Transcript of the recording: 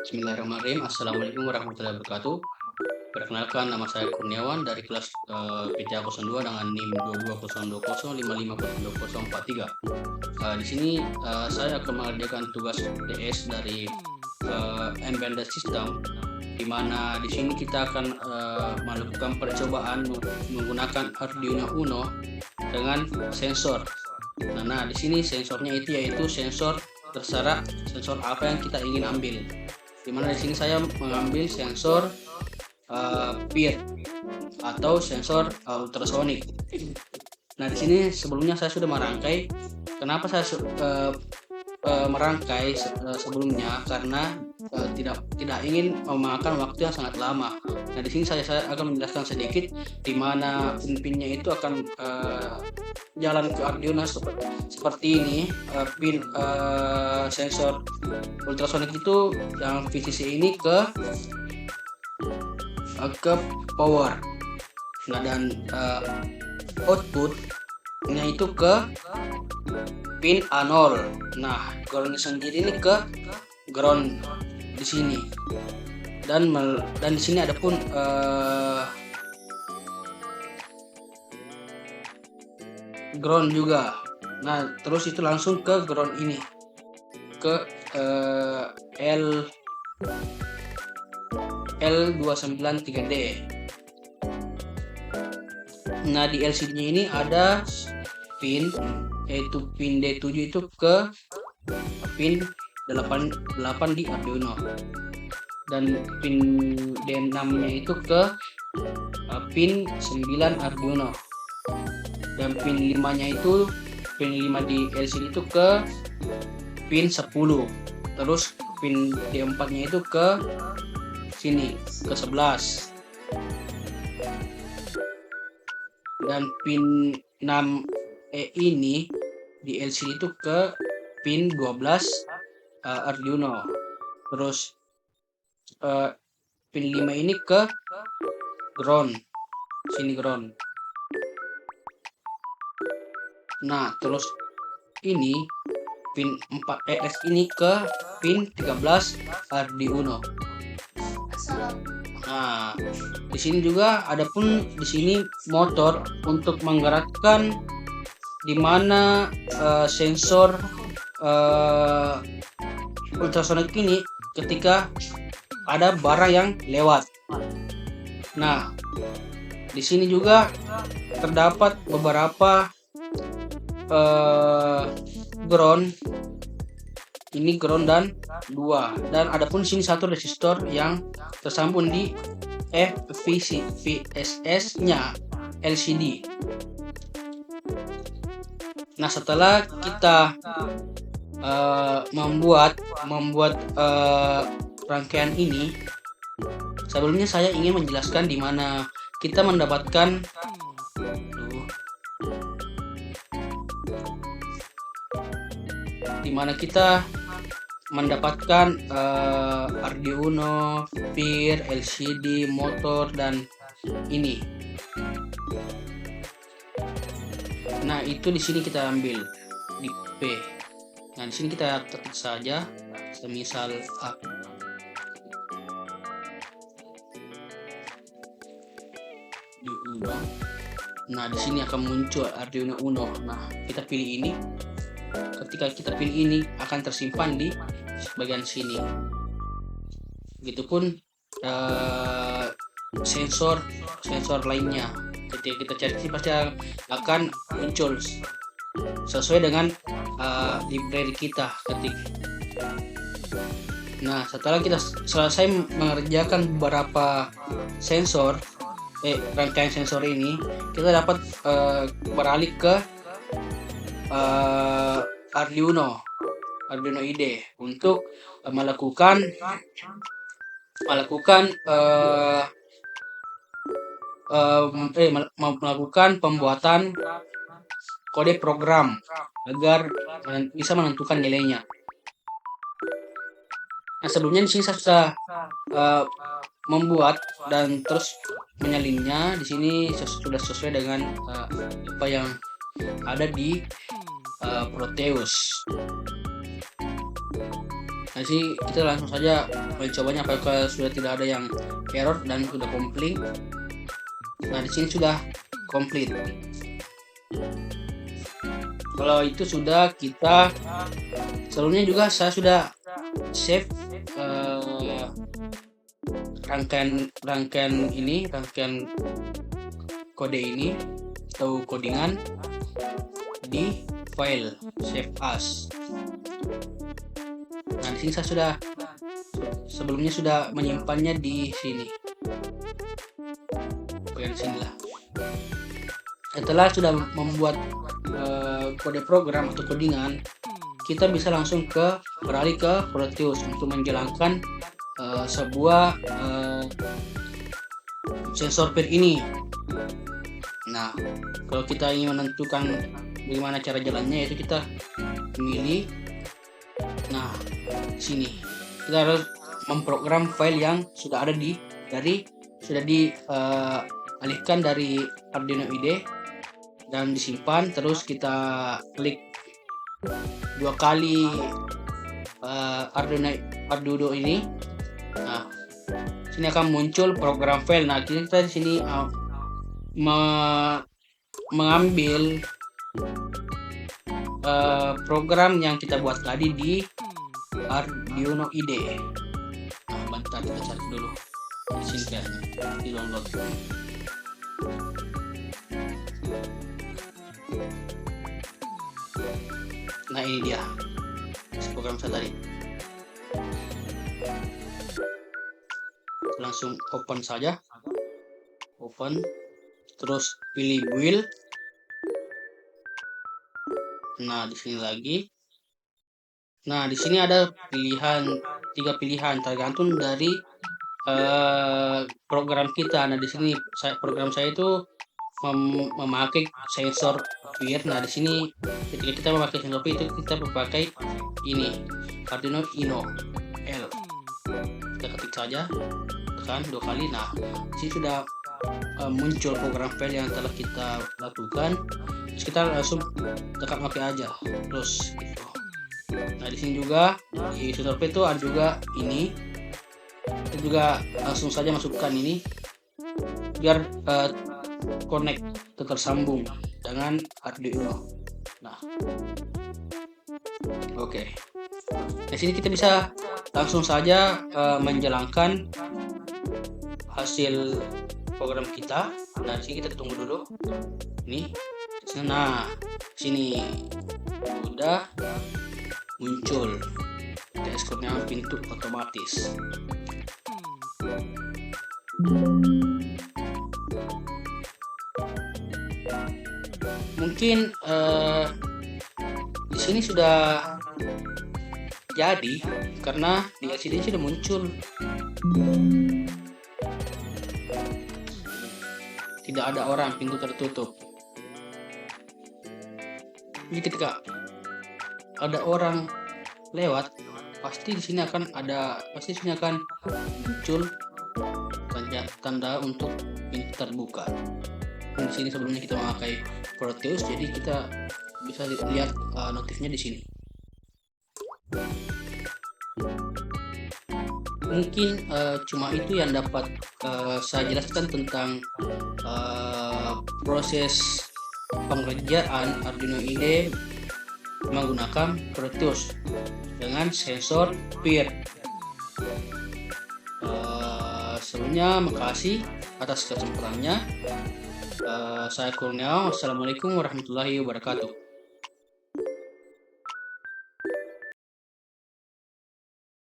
Bismillahirrahmanirrahim. Assalamualaikum warahmatullahi wabarakatuh. Perkenalkan, nama saya Kurniawan dari kelas PTA 02 dengan NIM 220205502043. Di sini saya akan mengerjakan tugas DS dari Embedded System, di mana di sini kita akan melakukan percobaan menggunakan Arduino Uno dengan sensor. Nah, di sini sensornya itu yaitu sensor terserah sensor apa yang kita ingin ambil. Dimana di sini saya mengambil sensor PIR atau sensor ultrasonik. Nah, di sini sebelumnya saya sudah merangkai. Kenapa saya merangkai sebelumnya? Karena tidak ingin memakan waktu yang sangat lama. Nah, di sini saya akan menjelaskan sedikit di mana pin-pinnya itu akan jalan ke Arduino seperti ini. Pin sensor ultrasonik itu yang VCC ini ke power. Nah, dan outputnya itu ke pin A0. Nah, ground sendiri ini ke ground di sini. Dan di sini ada pun ground juga. Nah, terus itu langsung ke ground ini, ke L293D. Nah, di LCD-nya ini ada pin, yaitu pin D7 itu ke pin 8 di Arduino, dan pin D6-nya itu ke pin 9 Arduino, dan pin 5-nya itu pin 5 di LCD itu ke pin 10. Terus pin D4-nya itu ke sini, ke 11. Dan pin 6E ini di LCD itu ke pin 12 Arduino. Terus pin 5 ini ke ground, sini ground. Nah, terus ini pin 4ES ini ke pin 13 Arduino. Nah, di sini juga ada pun di sini motor untuk menggerakkan di mana sensor ultrasonik ini ketika ada barang yang lewat. Nah, di sini juga terdapat beberapa ground. Ini ground dan 2, dan ada pun sini satu resistor yang tersambung di VSS-nya LCD. Nah, setelah kita membuat rangkaian ini, sebelumnya saya ingin menjelaskan di mana kita mendapatkan Arduino, PIR, LCD, motor, dan ini. Nah, itu di sini kita ambil di P. Nah, di sini kita ketik saja, semisal A. Diubah. Nah, di sini akan muncul Arduino Uno. Nah, kita pilih ini. Ketika kita pilih ini akan tersimpan di bagian sini. Begitupun sensor lainnya. Ketika kita cari pasti akan muncul sesuai dengan library kita ketik. Nah, setelah kita selesai mengerjakan beberapa rangkaian sensor ini, kita dapat beralih ke Arduino IDE untuk melakukan pembuatan kode program agar bisa menentukan nilainya. Nah, sebelumnya di sini saya sudah membuat dan terus menyalinnya. Di sini sudah sesuai dengan apa yang ada di Proteus. Nah, sih kita langsung saja mencobanya apakah sudah tidak ada yang error dan sudah komplit. Nah, di sini sudah komplit. Kalau itu sudah, kita sebelumnya juga saya sudah save rangkaian kode ini atau codingan di file save as. Nah, di sini saya sudah sebelumnya sudah menyimpannya di sini. Di sini lah. Setelah sudah membuat kode program atau codingan, kita bisa langsung beralih ke Proteus untuk menjalankan sebuah sensor peer ini. Nah, kalau kita ingin menentukan bagaimana cara jalannya, yaitu kita pilih. Nah, di sini kita harus memprogram file yang sudah ada sudah dialihkan dari Arduino IDE dan disimpan. Terus kita klik 2 kali Arduino ini. Nah, sini akan muncul program file. Nah, kita di sini mengambil program yang kita buat tadi di Arduino IDE. Nah, bentar kita cari dulu di sini kayaknya di download. Nah, ini dia program saya tadi. Langsung open saja, open, terus pilih build. Nah, di sini lagi. Nah, di sini ada 3 pilihan tergantung dari program kita. Nah, di sini program saya itu memakai sensor peer. Nah, di sini ketika kita memakai sensor peer itu kita memakai ini Arduino Uno L. Kita ketik saja, tekan 2 kali. Nah, di sini sudah muncul program file yang telah kita lakukan. Terus kita langsung tekan OK aja, terus gitu. Nah, di sini juga di sensor peer itu ada juga ini. Kita juga langsung saja masukkan ini biar connect tersambung dengan Arduino. Nah, oke. Di sini kita bisa langsung saja menjalankan hasil program kita. Nah, di sini kita tunggu dulu. Ini, nah, sini udah muncul dashboardnya pintu otomatis. Mungkin di sini sudah jadi karena di LCD sudah muncul. Tidak ada orang, pintu tertutup. Jadi ketika ada orang lewat, pasti di sini akan muncul tanda untuk pintu terbuka. Di sini sebelumnya kita memakai Proteus, jadi kita bisa lihat notifnya di sini. Mungkin cuma itu yang dapat saya jelaskan tentang proses pengerjaan Arduino IDE menggunakan Proteus dengan sensor peer. Sebelumnya makasih atas kesempatannya. Saya Kurniawan. Wassalamualaikum warahmatullahi wabarakatuh.